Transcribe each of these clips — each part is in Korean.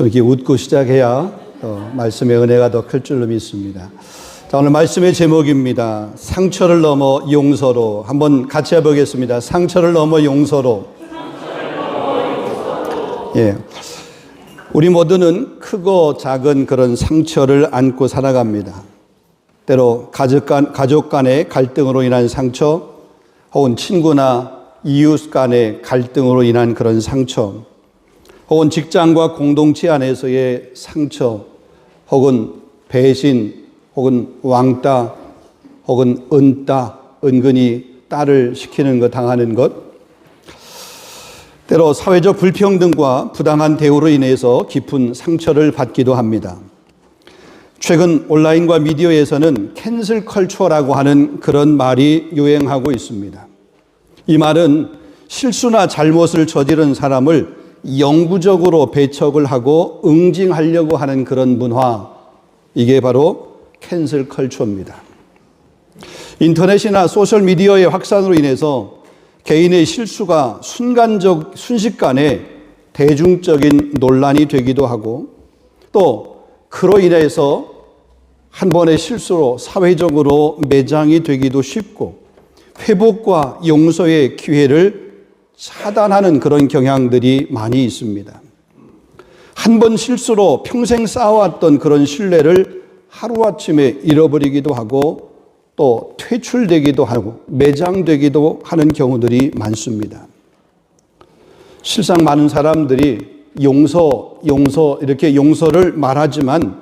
좀 이렇게 웃고 시작해야 말씀의 은혜가 더 클 줄로 믿습니다. 자, 오늘 말씀의 제목입니다. 상처를 넘어 용서로. 한번 같이 해보겠습니다. 상처를 넘어 용서로. 예. 우리 모두는 크고 작은 그런 상처를 안고 살아갑니다. 때로 가족 간의 갈등으로 인한 상처, 혹은 친구나 이웃 간의 갈등으로 인한 그런 상처, 혹은 직장과 공동체 안에서의 상처, 혹은 배신, 혹은 왕따, 혹은 은따, 은근히 딸을 시키는 것, 당하는 것, 때로 사회적 불평등과 부당한 대우로 인해서 깊은 상처를 받기도 합니다. 최근 온라인과 미디어에서는 캔슬 컬처라고 하는 그런 말이 유행하고 있습니다. 이 말은 실수나 잘못을 저지른 사람을 영구적으로 배척을 하고 응징하려고 하는 그런 문화, 이게 바로 캔슬 컬처입니다. 인터넷이나 소셜미디어의 확산으로 인해서 개인의 실수가 순식간에 대중적인 논란이 되기도 하고, 또 그로 인해서 한 번의 실수로 사회적으로 매장이 되기도 쉽고, 회복과 용서의 기회를 차단하는 그런 경향들이 많이 있습니다. 한 번 실수로 평생 쌓아왔던 그런 신뢰를 하루아침에 잃어버리기도 하고, 또 퇴출되기도 하고 매장되기도 하는 경우들이 많습니다. 실상 많은 사람들이 용서 이렇게 용서를 말하지만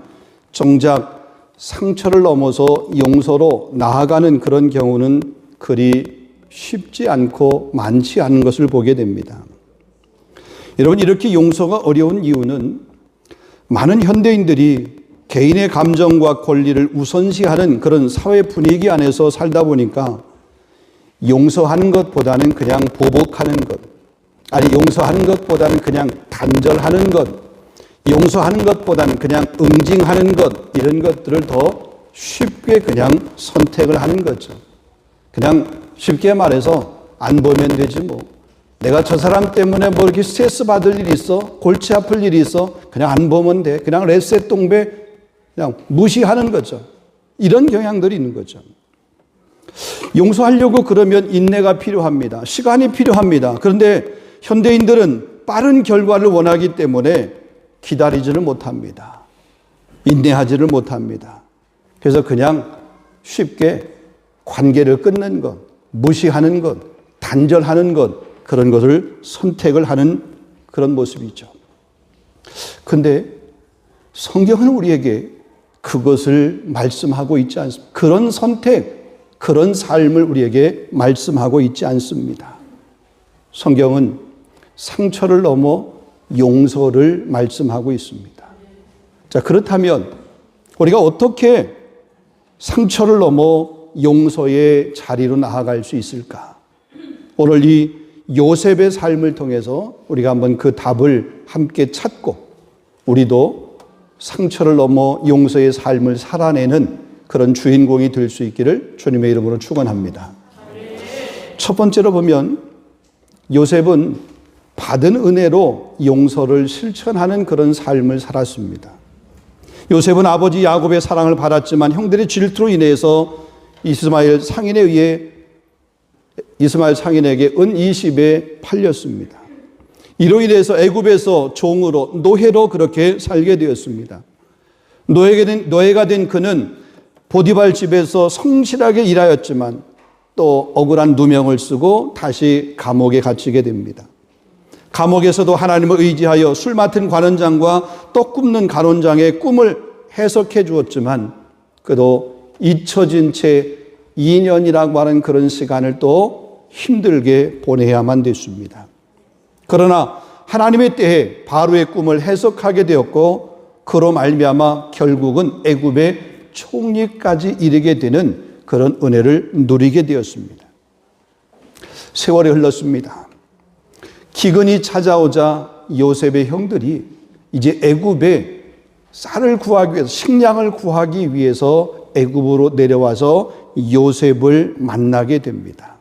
정작 상처를 넘어서 용서로 나아가는 그런 경우는 그리 쉽지 않고 많지 않은 것을 보게 됩니다. 여러분, 이렇게 용서가 어려운 이유는 많은 현대인들이 개인의 감정과 권리를 우선시하는 그런 사회 분위기 안에서 살다 보니까 용서하는 것보다는 그냥 보복하는 것, 아니 용서하는 것보다는 그냥 단절하는 것, 용서하는 것보다는 그냥 응징하는 것, 이런 것들을 더 쉽게 그냥 선택을 하는 거죠. 그냥 쉽게 말해서 안 보면 되지 뭐. 내가 저 사람 때문에 뭐 이렇게 스트레스 받을 일이 있어? 골치 아플 일이 있어? 그냥 안 보면 돼. 그냥 레세 동배 그냥 무시하는 거죠. 이런 경향들이 있는 거죠. 용서하려고 그러면 인내가 필요합니다. 시간이 필요합니다. 그런데 현대인들은 빠른 결과를 원하기 때문에 기다리지를 못합니다. 인내하지를 못합니다. 그래서 그냥 쉽게 관계를 끊는 것, 무시하는 것, 단절하는 것, 그런 것을 선택을 하는 그런 모습이죠. 그런데 성경은 우리에게 그것을 말씀하고 있지 않습니다. 그런 선택, 그런 삶을 우리에게 말씀하고 있지 않습니다. 성경은 상처를 넘어 용서를 말씀하고 있습니다. 자, 그렇다면 우리가 어떻게 상처를 넘어 용서의 자리로 나아갈 수 있을까? 오늘 이 요셉의 삶을 통해서 우리가 한번 그 답을 함께 찾고 우리도 상처를 넘어 용서의 삶을 살아내는 그런 주인공이 될 수 있기를 주님의 이름으로 축원합니다. 첫 번째로 보면 요셉은 받은 은혜로 용서를 실천하는 그런 삶을 살았습니다. 요셉은 아버지 야곱의 사랑을 받았지만 형들의 질투로 인해서 이스마엘 상인에게 은 20에 팔렸습니다. 이로 인해서 애굽에서 종으로 노예로 그렇게 살게 되었습니다. 노예가 된 그는 보디발 집에서 성실하게 일하였지만 또 억울한 누명을 쓰고 다시 감옥에 갇히게 됩니다. 감옥에서도 하나님을 의지하여 술 맡은 관원장과 떡 굽는 간원장의 꿈을 해석해 주었지만 그도 잊혀진 채 2년이라고 하는 그런 시간을 또 힘들게 보내야만 됐습니다. 그러나 하나님의 때에 바로의 꿈을 해석하게 되었고 그로 말미암아 결국은 애굽의 총리까지 이르게 되는 그런 은혜를 누리게 되었습니다. 세월이 흘렀습니다. 기근이 찾아오자 요셉의 형들이 이제 애굽에 쌀을 구하기 위해서, 식량을 구하기 위해서 애굽으로 내려와서 요셉을 만나게 됩니다.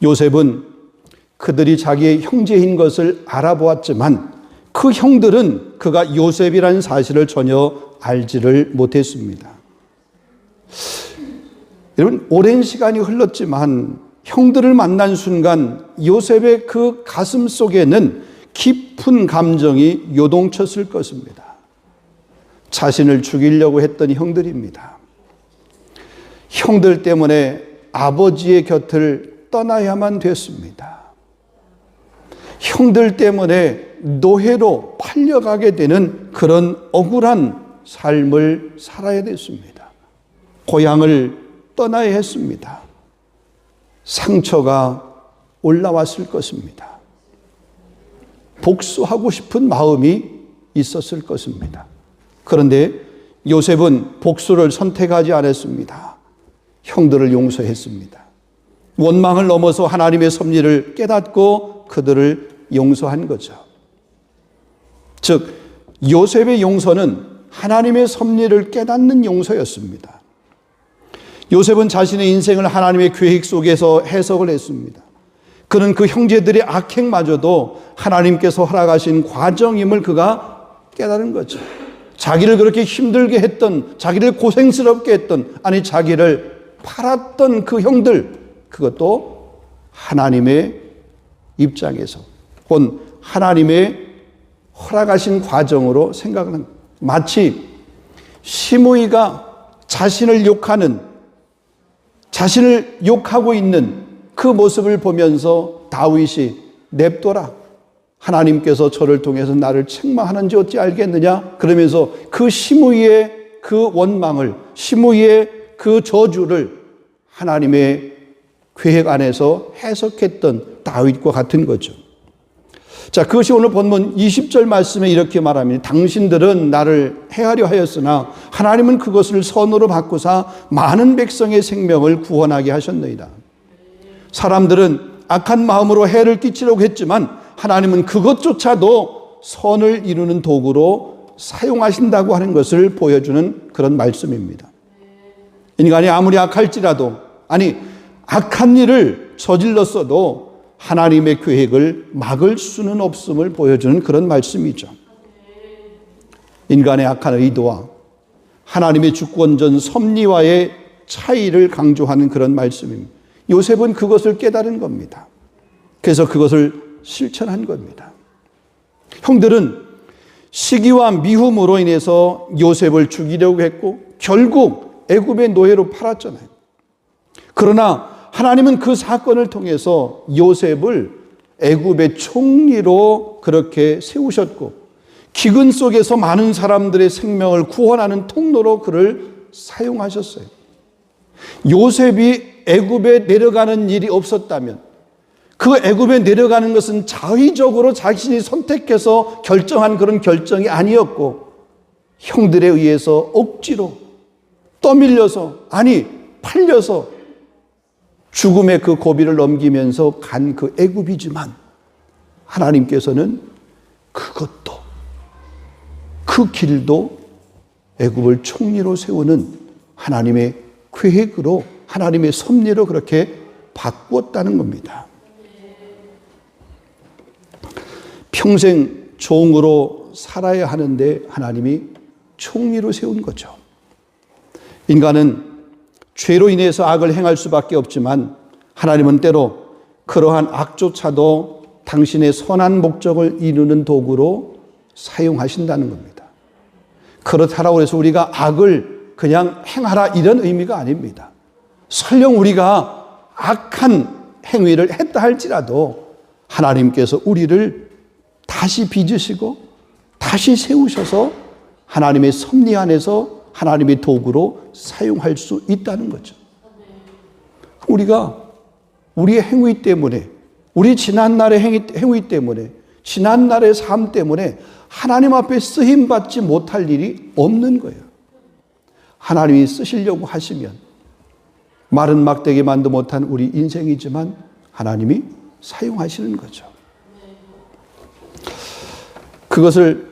요셉은 그들이 자기의 형제인 것을 알아보았지만 그 형들은 그가 요셉이라는 사실을 전혀 알지를 못했습니다. 여러분, 오랜 시간이 흘렀지만 형들을 만난 순간 요셉의 그 가슴 속에는 깊은 감정이 요동쳤을 것입니다. 자신을 죽이려고 했던 형들입니다. 형들 때문에 아버지의 곁을 떠나야만 됐습니다. 형들 때문에 노예로 팔려가게 되는 그런 억울한 삶을 살아야 됐습니다. 고향을 떠나야 했습니다. 상처가 올라왔을 것입니다. 복수하고 싶은 마음이 있었을 것입니다. 그런데 요셉은 복수를 선택하지 않았습니다. 형들을 용서했습니다. 원망을 넘어서 하나님의 섭리를 깨닫고 그들을 용서한 거죠. 즉, 요셉의 용서는 하나님의 섭리를 깨닫는 용서였습니다. 요셉은 자신의 인생을 하나님의 계획 속에서 해석을 했습니다. 그는 그 형제들의 악행마저도 하나님께서 허락하신 과정임을 그가 깨달은 거죠. 자기를 그렇게 힘들게 했던, 자기를 고생스럽게 했던, 아니 자기를 팔았던 그 형들, 그것도 하나님의 입장에서 혹은 하나님의 허락하신 과정으로 생각을 합니다. 마치 시므이가 자신을 욕하고 있는 그 모습을 보면서 다윗이 냅둬라. 하나님께서 저를 통해서 나를 책망하는지 어찌 알겠느냐? 그러면서 그 시므이의 그 원망을, 시므이의 그 저주를 하나님의 계획 안에서 해석했던 다윗과 같은 거죠. 자, 그것이 오늘 본문 20절 말씀에 이렇게 말합니다. 당신들은 나를 해하려 하였으나 하나님은 그것을 선으로 바꾸사 많은 백성의 생명을 구원하게 하셨느니라. 사람들은 악한 마음으로 해를 끼치려고 했지만 하나님은 그것조차도 선을 이루는 도구로 사용하신다고 하는 것을 보여주는 그런 말씀입니다. 인간이 아무리 악할지라도, 아니 악한 일을 저질렀어도 하나님의 계획을 막을 수는 없음을 보여주는 그런 말씀이죠. 인간의 악한 의도와 하나님의 주권전 섭리와의 차이를 강조하는 그런 말씀입니다. 요셉은 그것을 깨달은 겁니다. 그래서 그것을 실천한 겁니다. 형들은 시기와 미움으로 인해서 요셉을 죽이려고 했고 결국 애굽의 노예로 팔았잖아요. 그러나 하나님은 그 사건을 통해서 요셉을 애굽의 총리로 그렇게 세우셨고 기근 속에서 많은 사람들의 생명을 구원하는 통로로 그를 사용하셨어요. 요셉이 애굽에 내려가는 일이 없었다면, 그 애굽에 내려가는 것은 자의적으로 자신이 선택해서 결정한 그런 결정이 아니었고 형들에 의해서 억지로 떠밀려서, 아니 팔려서 죽음의 그 고비를 넘기면서 간 그 애굽이지만 하나님께서는 그것도, 그 길도 애굽을 총리로 세우는 하나님의 계획으로, 하나님의 섭리로 그렇게 바꾸었다는 겁니다. 평생 종으로 살아야 하는데 하나님이 총리로 세운 거죠. 인간은 죄로 인해서 악을 행할 수밖에 없지만 하나님은 때로 그러한 악조차도 당신의 선한 목적을 이루는 도구로 사용하신다는 겁니다. 그렇다고 해서 우리가 악을 그냥 행하라 이런 의미가 아닙니다. 설령 우리가 악한 행위를 했다 할지라도 하나님께서 우리를 다시 빚으시고 다시 세우셔서 하나님의 섭리 안에서 하나님의 도구로 사용할 수 있다는 거죠. 우리가 우리의 행위 때문에, 우리 지난날의 행위 때문에, 지난날의 삶 때문에 하나님 앞에 쓰임받지 못할 일이 없는 거예요. 하나님이 쓰시려고 하시면 마른 막대기 만도 못한 우리 인생이지만 하나님이 사용하시는 거죠. 그것을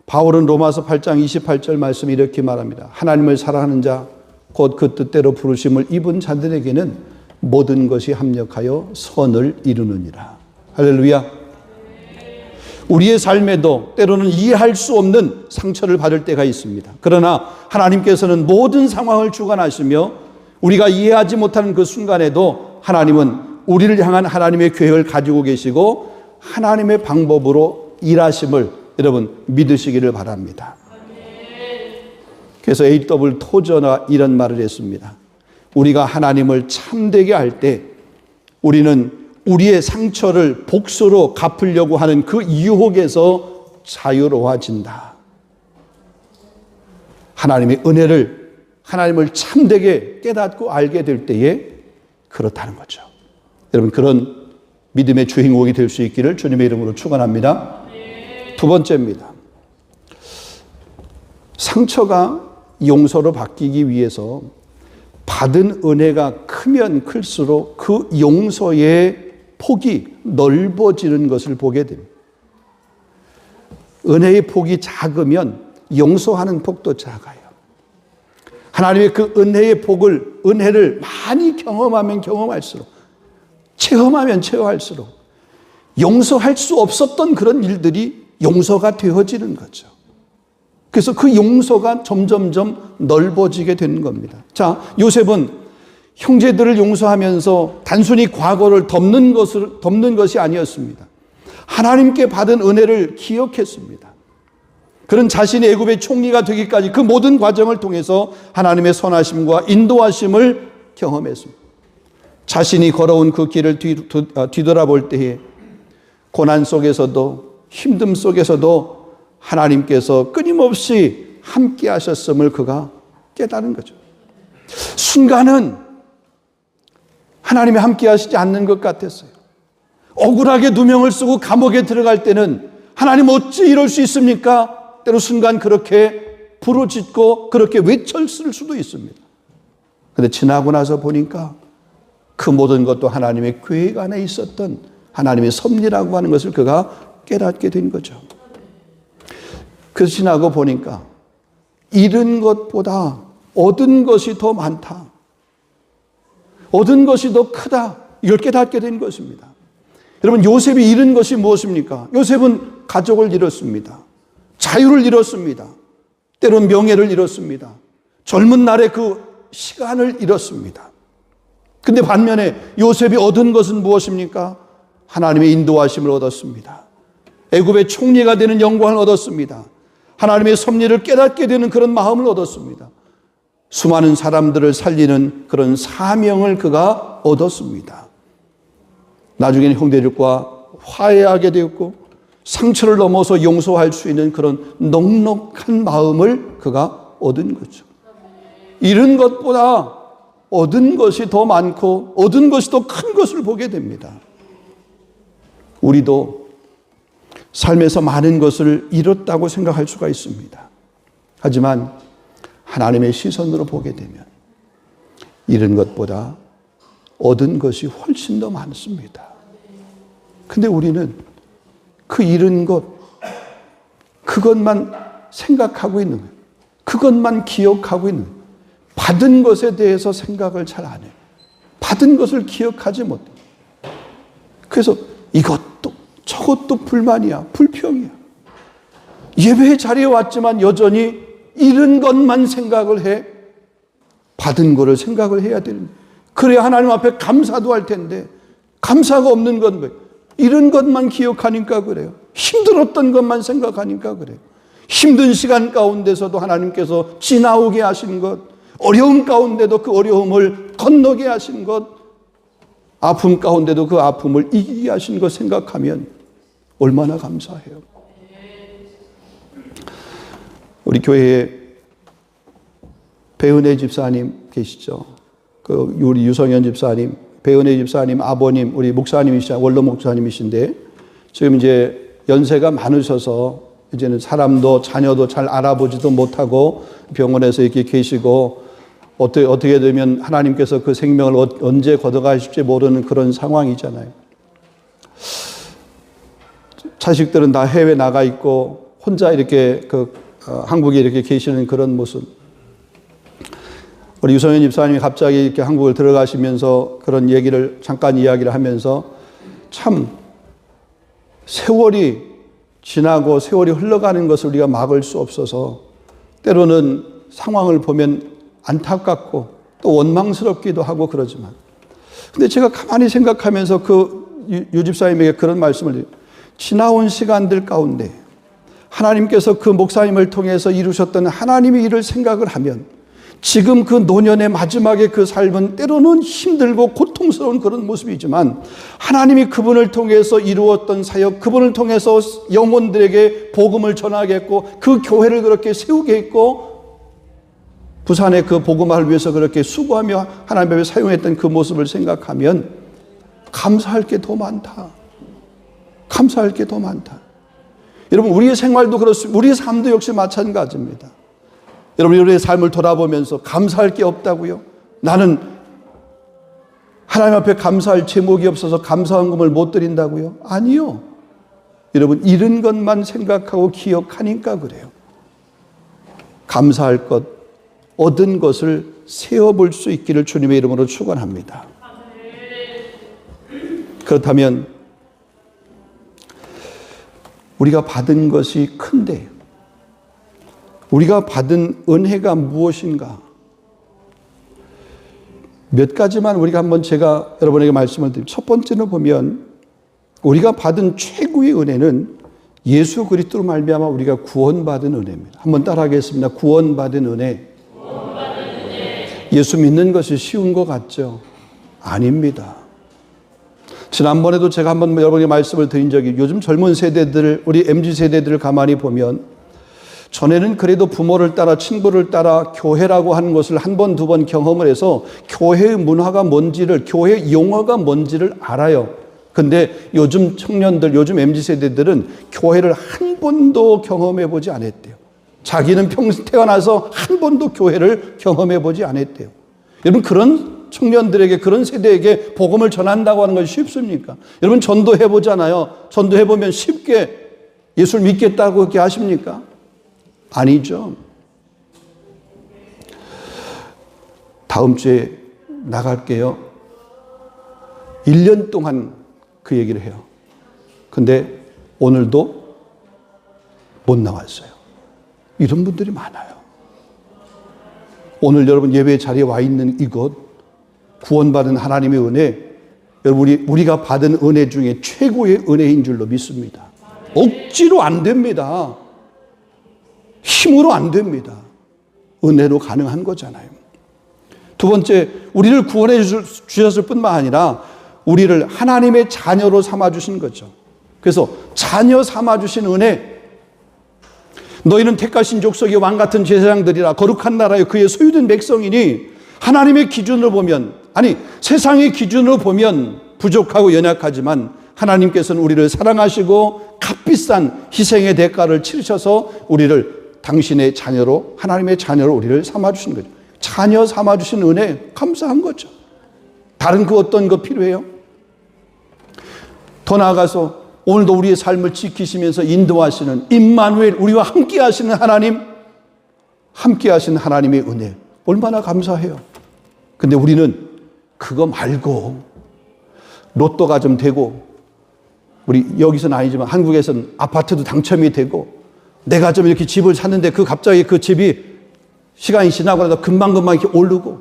바울은 로마서 8장 28절 말씀에 이렇게 말합니다. 하나님을 사랑하는 자, 곧 그 뜻대로 부르심을 입은 자들에게는 모든 것이 합력하여 선을 이루느니라. 할렐루야. 우리의 삶에도 때로는 이해할 수 없는 상처를 받을 때가 있습니다. 그러나 하나님께서는 모든 상황을 주관하시며 우리가 이해하지 못하는 그 순간에도 하나님은 우리를 향한 하나님의 계획을 가지고 계시고 하나님의 방법으로 일하심을 여러분 믿으시기를 바랍니다. 그래서 A.W. 토저가 이런 말을 했습니다. 우리가 하나님을 참되게 할 때 우리는 우리의 상처를 복수로 갚으려고 하는 그 유혹에서 자유로워진다. 하나님의 은혜를, 하나님을 참되게 깨닫고 알게 될 때에 그렇다는 거죠. 여러분, 그런 믿음의 주인공이 될 수 있기를 주님의 이름으로 축원합니다. 두 번째입니다. 상처가 용서로 바뀌기 위해서 받은 은혜가 크면 클수록 그 용서의 폭이 넓어지는 것을 보게 됩니다. 은혜의 폭이 작으면 용서하는 폭도 작아요. 하나님의 그 은혜의 폭을, 은혜를 많이 경험하면 경험할수록, 체험하면 체험할수록 용서할 수 없었던 그런 일들이 용서가 되어지는 거죠. 그래서 그 용서가 점점점 넓어지게 되는 겁니다. 자, 요셉은 형제들을 용서하면서 단순히 과거를 덮는 것이 아니었습니다. 하나님께 받은 은혜를 기억했습니다. 그는 자신이 애굽의 총리가 되기까지 그 모든 과정을 통해서 하나님의 선하심과 인도하심을 경험했습니다. 자신이 걸어온 그 길을 뒤돌아볼 때에 고난 속에서도 힘듦 속에서도 하나님께서 끊임없이 함께 하셨음을 그가 깨달은 거죠. 순간은 하나님이 함께 하시지 않는 것 같았어요. 억울하게 누명을 쓰고 감옥에 들어갈 때는 하나님 어찌 이럴 수 있습니까? 때로 순간 그렇게 부르짖고 그렇게 외쳤을 수도 있습니다. 그런데 지나고 나서 보니까 그 모든 것도 하나님의 계획 안에 있었던 하나님의 섭리라고 하는 것을 그가 깨닫게 된 거죠. 그래서 지나고 보니까 잃은 것보다 얻은 것이 더 많다. 얻은 것이 더 크다. 이걸 깨닫게 된 것입니다. 여러분, 요셉이 잃은 것이 무엇입니까? 요셉은 가족을 잃었습니다. 자유를 잃었습니다. 때론 명예를 잃었습니다. 젊은 날의 그 시간을 잃었습니다. 근데 반면에 요셉이 얻은 것은 무엇입니까? 하나님의 인도하심을 얻었습니다. 애굽의 총리가 되는 영광을 얻었습니다. 하나님의 섭리를 깨닫게 되는 그런 마음을 얻었습니다. 수많은 사람들을 살리는 그런 사명을 그가 얻었습니다. 나중에는 형제들과 화해하게 되었고 상처를 넘어서 용서할 수 있는 그런 넉넉한 마음을 그가 얻은 거죠. 잃은 것보다 얻은 것이 더 많고 얻은 것이 더 큰 것을 보게 됩니다. 우리도 삶에서 많은 것을 잃었다고 생각할 수가 있습니다. 하지만 하나님의 시선으로 보게 되면 잃은 것보다 얻은 것이 훨씬 더 많습니다. 근데 우리는 그 잃은 것, 그것만 생각하고 있는 거예요. 그것만 기억하고 있는 거예요. 받은 것에 대해서 생각을 잘 안 해요. 받은 것을 기억하지 못해요. 그래서 이것도 저것도 불만이야, 불평이야. 예배의 자리에 왔지만 여전히 잃은 것만 생각을 해. 받은 거를 생각을 해야 되는 거예요. 그래야 하나님 앞에 감사도 할 텐데 감사가 없는 건 왜? 잃은 것만 기억하니까 그래요. 힘들었던 것만 생각하니까 그래요. 힘든 시간 가운데서도 하나님께서 지나오게 하신 것, 어려움 가운데도 그 어려움을 건너게 하신 것, 아픔 가운데도 그 아픔을 이기게 하신 것 생각하면 얼마나 감사해요. 우리 교회에 배은혜 집사님 계시죠? 우리 유성현 집사님, 배은혜 집사님 아버님, 우리 목사님이시죠? 원로 목사님이신데 지금 이제 연세가 많으셔서 이제는 사람도 자녀도 잘 알아보지도 못하고 병원에서 이렇게 계시고 어떻게 되면 하나님께서 그 생명을 언제 걷어가실지 모르는 그런 상황이잖아요. 자식들은 다 해외 나가 있고 혼자 이렇게 한국에 이렇게 계시는 그런 모습. 우리 유성현 집사님이 갑자기 이렇게 한국을 들어가시면서 그런 얘기를 잠깐 이야기를 하면서 참 세월이 지나고 세월이 흘러가는 것을 우리가 막을 수 없어서 때로는 상황을 보면 안타깝고 또 원망스럽기도 하고 그러지만, 근데 제가 가만히 생각하면서 그 유집사님에게 그런 말씀을 드려요. 지나온 시간들 가운데 하나님께서 그 목사님을 통해서 이루셨던 하나님의 일을 생각을 하면 지금 그 노년의 마지막에 그 삶은 때로는 힘들고 고통스러운 그런 모습이지만 하나님이 그분을 통해서 이루었던 사역, 그분을 통해서 영혼들에게 복음을 전하게 했고 그 교회를 그렇게 세우게 했고 부산의 그 복음화를 위해서 그렇게 수고하며 하나님 앞에 사용했던 그 모습을 생각하면 감사할 게 더 많다. 감사할 게 더 많다. 여러분, 우리의 생활도 그렇습니다. 우리의 삶도 역시 마찬가지입니다. 여러분, 우리의 삶을 돌아보면서 감사할 게 없다고요? 나는 하나님 앞에 감사할 제목이 없어서 감사헌금을 못 드린다고요? 아니요. 여러분, 잃은 것만 생각하고 기억하니까 그래요. 감사할 것, 얻은 것을 세어볼 수 있기를 주님의 이름으로 축원합니다. 그렇다면 우리가 받은 것이 큰데 우리가 받은 은혜가 무엇인가? 몇 가지만 우리가 한번 제가 여러분에게 말씀을 드립니다. 첫 번째는 보면 우리가 받은 최고의 은혜는 예수 그리스도로 말미암아 우리가 구원받은 은혜입니다. 한번 따라하겠습니다. 구원받은 은혜. 예수 믿는 것이 쉬운 것 같죠? 아닙니다. 지난번에도 제가 한번 여러분에게 말씀을 드린 적이, 요즘 젊은 세대들, 우리 MZ세대들을 가만히 보면 전에는 그래도 부모를 따라 친구를 따라 교회라고 하는 것을 한 번, 두 번 경험을 해서 교회의 문화가 뭔지를, 교회의 용어가 뭔지를 알아요. 근데 요즘 청년들, 요즘 MZ세대들은 교회를 한 번도 경험해 보지 않았대요. 자기는 평생 태어나서 한 번도 교회를 경험해 보지 않았대요. 여러분, 그런 청년들에게, 그런 세대에게 복음을 전한다고 하는 것이 쉽습니까? 여러분, 전도해 보잖아요. 전도해 보면 쉽게 예수를 믿겠다고 그렇게 하십니까? 아니죠. 다음 주에 나갈게요. 1년 동안 그 얘기를 해요. 근데 오늘도 못 나왔어요. 이런 분들이 많아요. 오늘 여러분 예배 자리에 와 있는 이곳, 구원받은 하나님의 은혜, 여러분 우리가 받은 은혜 중에 최고의 은혜인 줄로 믿습니다. 억지로 안 됩니다. 힘으로 안 됩니다. 은혜로 가능한 거잖아요. 두 번째, 우리를 구원해 주셨을 뿐만 아니라 우리를 하나님의 자녀로 삼아주신 거죠. 그래서 자녀 삼아주신 은혜, 너희는 택하신 족속의 왕같은 제사장들이라 거룩한 나라에 그의 소유된 백성이니, 하나님의 기준으로 보면, 아니 세상의 기준으로 보면 부족하고 연약하지만 하나님께서는 우리를 사랑하시고 값비싼 희생의 대가를 치르셔서 우리를 당신의 자녀로, 하나님의 자녀로 우리를 삼아주신 거죠. 자녀 삼아주신 은혜, 감사한 거죠. 다른 그 어떤 거 필요해요? 더 나아가서 오늘도 우리의 삶을 지키시면서 인도하시는 임마누엘, 우리와 함께 하시는 하나님, 함께 하시는 하나님의 은혜, 얼마나 감사해요. 근데 우리는 그거 말고 로또가 좀 되고, 우리 여기서는 아니지만 한국에서는 아파트도 당첨이 되고, 내가 좀 이렇게 집을 샀는데 그 갑자기 그 집이 시간이 지나고 나서 금방금방 이렇게 오르고,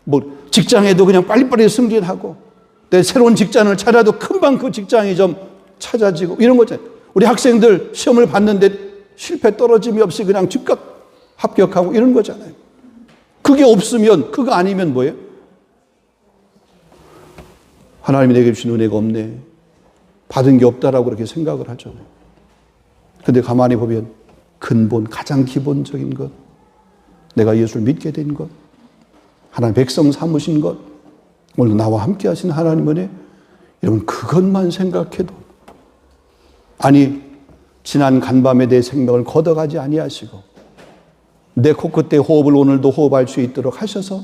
뭐 직장에도 그냥 빨리빨리 승진하고, 내 새로운 직장을 찾아도 금방 그 직장이 좀 찾아지고, 이런 거잖아요. 우리 학생들 시험을 봤는데 실패 떨어짐이 없이 그냥 즉각 합격하고 이런 거잖아요. 그게 없으면, 그거 아니면 뭐예요? 하나님이 내게 주신 은혜가 없네, 받은 게 없다라고 그렇게 생각을 하잖아요. 근데 가만히 보면 근본, 가장 기본적인 것, 내가 예수를 믿게 된 것, 하나님 백성 삼으신 것, 오늘 나와 함께 하신 하나님 은혜, 여러분 그것만 생각해도, 아니 지난 간밤에 내 생명을 걷어가지 아니하시고 내 코끝에 호흡을 오늘도 호흡할 수 있도록 하셔서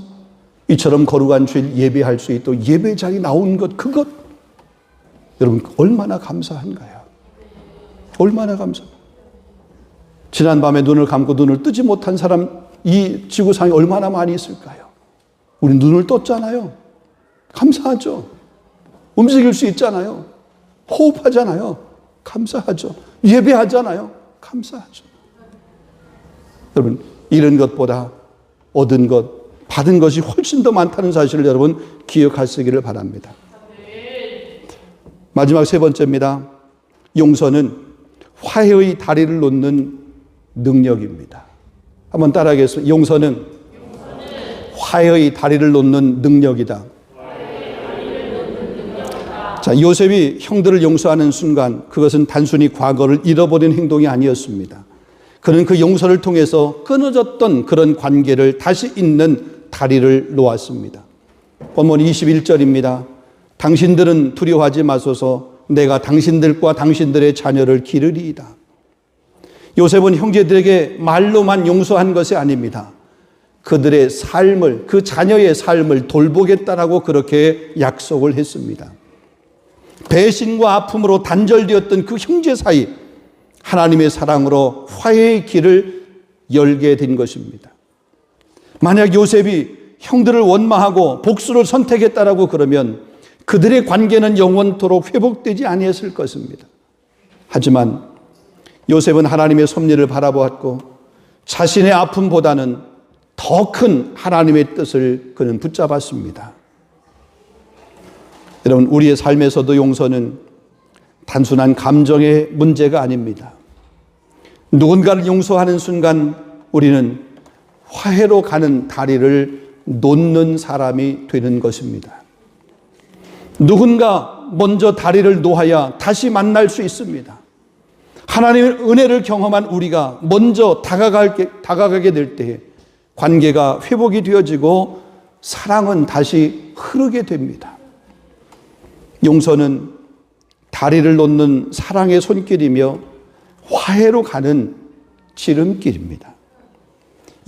이처럼 거룩한 주일 예배할 수 있도록 예배 자리 나온 것, 그것 여러분 얼마나 감사한가요? 얼마나 감사합니다. 지난 밤에 눈을 감고 눈을 뜨지 못한 사람 이 지구상에 얼마나 많이 있을까요? 우리 눈을 떴잖아요. 감사하죠. 움직일 수 있잖아요. 호흡하잖아요. 감사하죠. 예배하잖아요. 감사하죠. 여러분, 이런 것보다 얻은 것, 받은 것이 훨씬 더 많다는 사실을 여러분 기억하시기를 바랍니다. 마지막 세 번째입니다. 용서는 화해의 다리를 놓는 능력입니다. 한번 따라하겠습니다. 용서는 화해의 다리를 놓는 능력이다. 자, 요셉이 형들을 용서하는 순간 그것은 단순히 과거를 잃어버린 행동이 아니었습니다. 그는 그 용서를 통해서 끊어졌던 그런 관계를 다시 잇는 다리를 놓았습니다. 본문 21절입니다. 당신들은 두려워하지 마소서. 내가 당신들과 당신들의 자녀를 기르리이다. 요셉은 형제들에게 말로만 용서한 것이 아닙니다. 그들의 삶을, 그 자녀의 삶을 돌보겠다라고 그렇게 약속을 했습니다. 배신과 아픔으로 단절되었던 그 형제 사이, 하나님의 사랑으로 화해의 길을 열게 된 것입니다. 만약 요셉이 형들을 원망하고 복수를 선택했다라고 그러면 그들의 관계는 영원토록 회복되지 아니했을 것입니다. 하지만 요셉은 하나님의 섭리를 바라보았고 자신의 아픔보다는 더 큰 하나님의 뜻을 그는 붙잡았습니다. 여러분, 우리의 삶에서도 용서는 단순한 감정의 문제가 아닙니다. 누군가를 용서하는 순간 우리는 화해로 가는 다리를 놓는 사람이 되는 것입니다. 누군가 먼저 다리를 놓아야 다시 만날 수 있습니다. 하나님의 은혜를 경험한 우리가 먼저 다가가게 될 때에 관계가 회복이 되어지고 사랑은 다시 흐르게 됩니다. 용서는 다리를 놓는 사랑의 손길이며 화해로 가는 지름길입니다.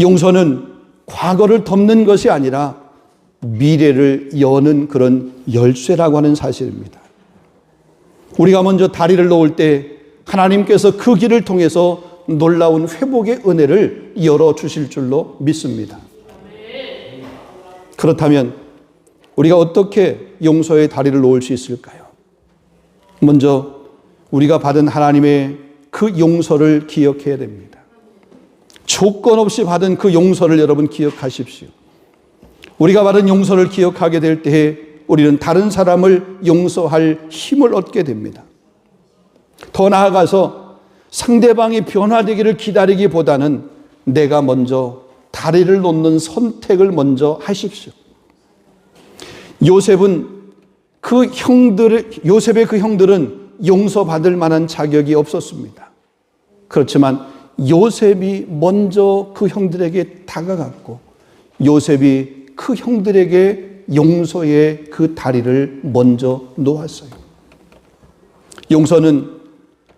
용서는 과거를 덮는 것이 아니라 미래를 여는 그런 열쇠라고 하는 사실입니다. 우리가 먼저 다리를 놓을 때 하나님께서 그 길을 통해서 놀라운 회복의 은혜를 열어주실 줄로 믿습니다. 그렇다면 우리가 어떻게 용서의 다리를 놓을 수 있을까요? 먼저 우리가 받은 하나님의 그 용서를 기억해야 됩니다. 조건 없이 받은 그 용서를 여러분 기억하십시오. 우리가 받은 용서를 기억하게 될 때에 우리는 다른 사람을 용서할 힘을 얻게 됩니다. 더 나아가서 상대방이 변화되기를 기다리기보다는 내가 먼저 다리를 놓는 선택을 먼저 하십시오. 요셉의 그 형들은 용서받을 만한 자격이 없었습니다. 그렇지만 요셉이 먼저 그 형들에게 다가갔고 요셉이 그 형들에게 용서의 그 다리를 먼저 놓았어요. 용서는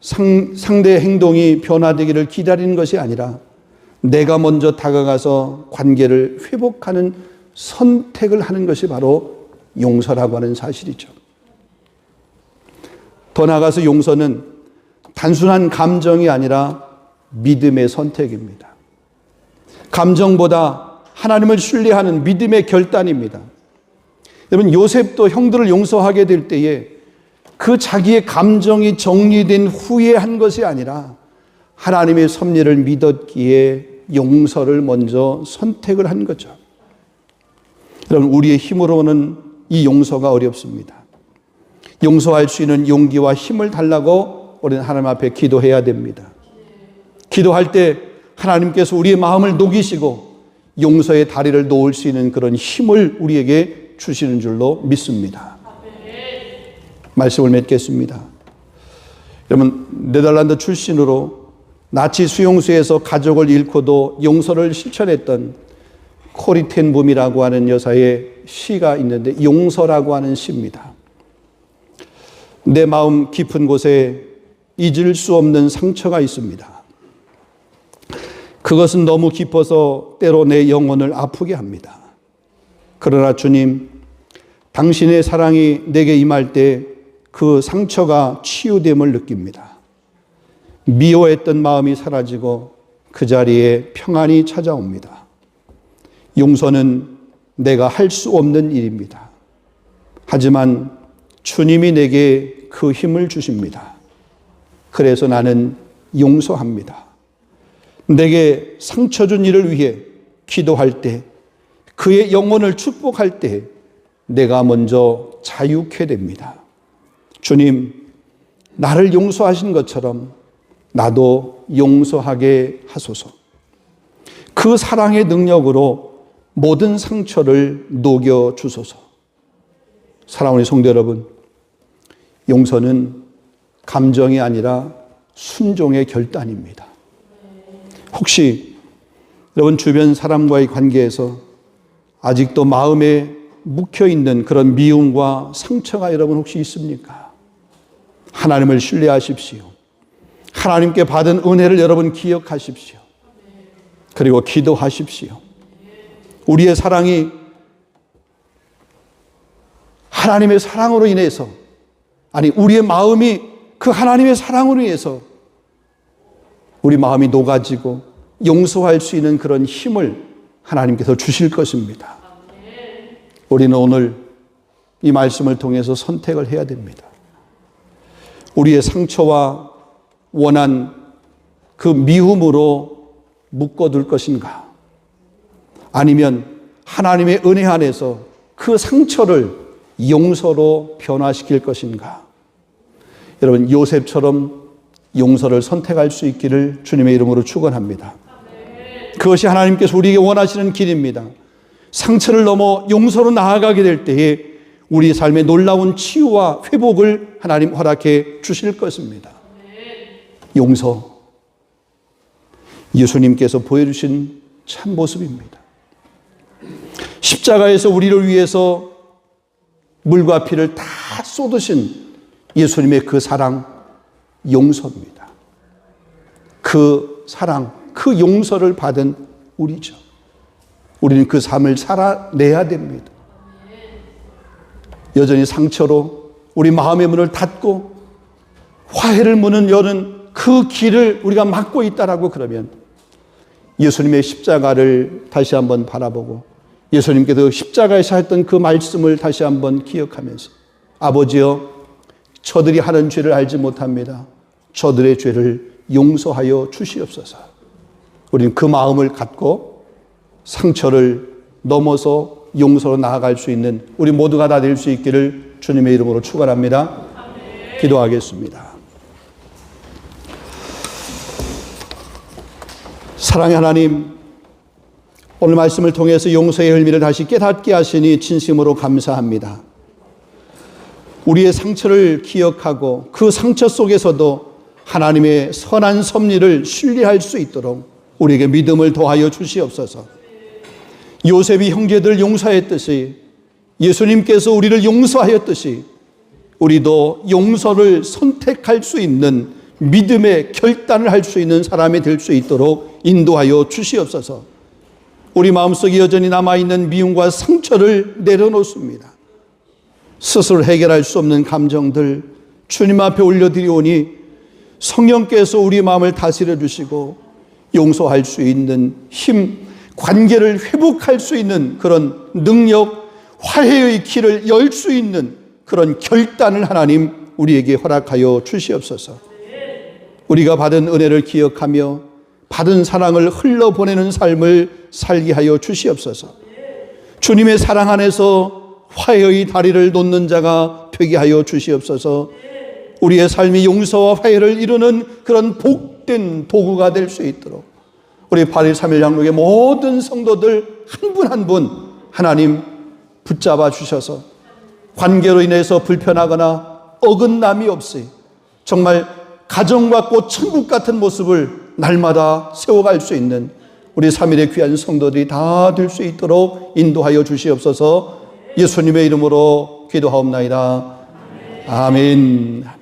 상대의 행동이 변화되기를 기다리는 것이 아니라 내가 먼저 다가가서 관계를 회복하는 선택을 하는 것이 바로 용서라고 하는 사실이죠. 더 나아가서 용서는 단순한 감정이 아니라 믿음의 선택입니다. 감정보다 하나님을 신뢰하는 믿음의 결단입니다. 여러분, 요셉도 형들을 용서하게 될 때에 그 자기의 감정이 정리된 후에 한 것이 아니라 하나님의 섭리를 믿었기에 용서를 먼저 선택을 한 거죠. 여러분, 우리의 힘으로는 이 용서가 어렵습니다. 용서할 수 있는 용기와 힘을 달라고 우리는 하나님 앞에 기도해야 됩니다. 기도할 때 하나님께서 우리의 마음을 녹이시고 용서의 다리를 놓을 수 있는 그런 힘을 우리에게 주시는 줄로 믿습니다. 말씀을 맺겠습니다. 여러분, 네덜란드 출신으로 나치 수용소에서 가족을 잃고도 용서를 실천했던 코리 텐 붐이라고 하는 여사의 시가 있는데 용서라고 하는 시입니다. 내 마음 깊은 곳에 잊을 수 없는 상처가 있습니다. 그것은 너무 깊어서 때로 내 영혼을 아프게 합니다. 그러나 주님, 당신의 사랑이 내게 임할 때 그 상처가 치유됨을 느낍니다. 미워했던 마음이 사라지고 그 자리에 평안이 찾아옵니다. 용서는 내가 할 수 없는 일입니다. 하지만 주님이 내게 그 힘을 주십니다. 그래서 나는 용서합니다. 내게 상처 준 이를 위해 기도할 때, 그의 영혼을 축복할 때 내가 먼저 자유케 됩니다. 주님, 나를 용서하신 것처럼 나도 용서하게 하소서. 그 사랑의 능력으로 모든 상처를 녹여 주소서. 사랑하는 성도 여러분, 용서는 감정이 아니라 순종의 결단입니다. 혹시 여러분 주변 사람과의 관계에서 아직도 마음에 묵혀있는 그런 미움과 상처가 여러분 혹시 있습니까? 하나님을 신뢰하십시오. 하나님께 받은 은혜를 여러분 기억하십시오. 그리고 기도하십시오. 우리의 사랑이 하나님의 사랑으로 인해서, 아니 우리의 마음이 그 하나님의 사랑으로 인해서 우리 마음이 녹아지고 용서할 수 있는 그런 힘을 하나님께서 주실 것입니다. 우리는 오늘 이 말씀을 통해서 선택을 해야 됩니다. 우리의 상처와 원한 그 미움으로 묶어둘 것인가? 아니면 하나님의 은혜 안에서 그 상처를 용서로 변화시킬 것인가? 여러분, 요셉처럼 용서를 선택할 수 있기를 주님의 이름으로 축원합니다. 그것이 하나님께서 우리에게 원하시는 길입니다. 상처를 넘어 용서로 나아가게 될 때에 우리 삶의 놀라운 치유와 회복을 하나님 허락해 주실 것입니다. 용서, 예수님께서 보여주신 참 모습입니다. 십자가에서 우리를 위해서 물과 피를 다 쏟으신 예수님의 그 사랑, 용서입니다. 그 사랑, 그 용서를 받은 우리죠. 우리는 그 삶을 살아내야 됩니다. 여전히 상처로 우리 마음의 문을 닫고 화해를 문을 여는 그 길을 우리가 막고 있다라고 그러면 예수님의 십자가를 다시 한번 바라보고 예수님께서 십자가에서 했던 그 말씀을 다시 한번 기억하면서, 아버지여, 저들이 하는 죄를 알지 못합니다. 저들의 죄를 용서하여 주시옵소서. 우리는 그 마음을 갖고 상처를 넘어서 용서로 나아갈 수 있는 우리 모두가 다 될 수 있기를 주님의 이름으로 축원합니다. 기도하겠습니다. 사랑의 하나님, 오늘 말씀을 통해서 용서의 의미를 다시 깨닫게 하시니 진심으로 감사합니다. 우리의 상처를 기억하고 그 상처 속에서도 하나님의 선한 섭리를 신뢰할 수 있도록 우리에게 믿음을 더하여 주시옵소서. 요셉이 형제들을 용서했듯이 예수님께서 우리를 용서하였듯이 우리도 용서를 선택할 수 있는 믿음의 결단을 할 수 있는 사람이 될 수 있도록 인도하여 주시옵소서. 우리 마음속에 여전히 남아있는 미움과 상처를 내려놓습니다. 스스로 해결할 수 없는 감정들 주님 앞에 올려드리오니 성령께서 우리 마음을 다스려 주시고 용서할 수 있는 힘, 관계를 회복할 수 있는 그런 능력, 화해의 길을 열 수 있는 그런 결단을 하나님 우리에게 허락하여 주시옵소서. 우리가 받은 은혜를 기억하며 받은 사랑을 흘러보내는 삶을 살게 하여 주시옵소서. 주님의 사랑 안에서 화해의 다리를 놓는 자가 되게 하여 주시옵소서. 우리의 삶이 용서와 화해를 이루는 그런 복된 도구가 될 수 있도록 우리 8일 3일 양육의 모든 성도들 한 분 한 분 하나님 붙잡아 주셔서 관계로 인해서 불편하거나 어긋남이 없이 정말 가정과 꽃 천국 같은 모습을 날마다 세워갈 수 있는 우리 3일의 귀한 성도들이 다 될 수 있도록 인도하여 주시옵소서. 예수님의 이름으로 기도하옵나이다. 아멘.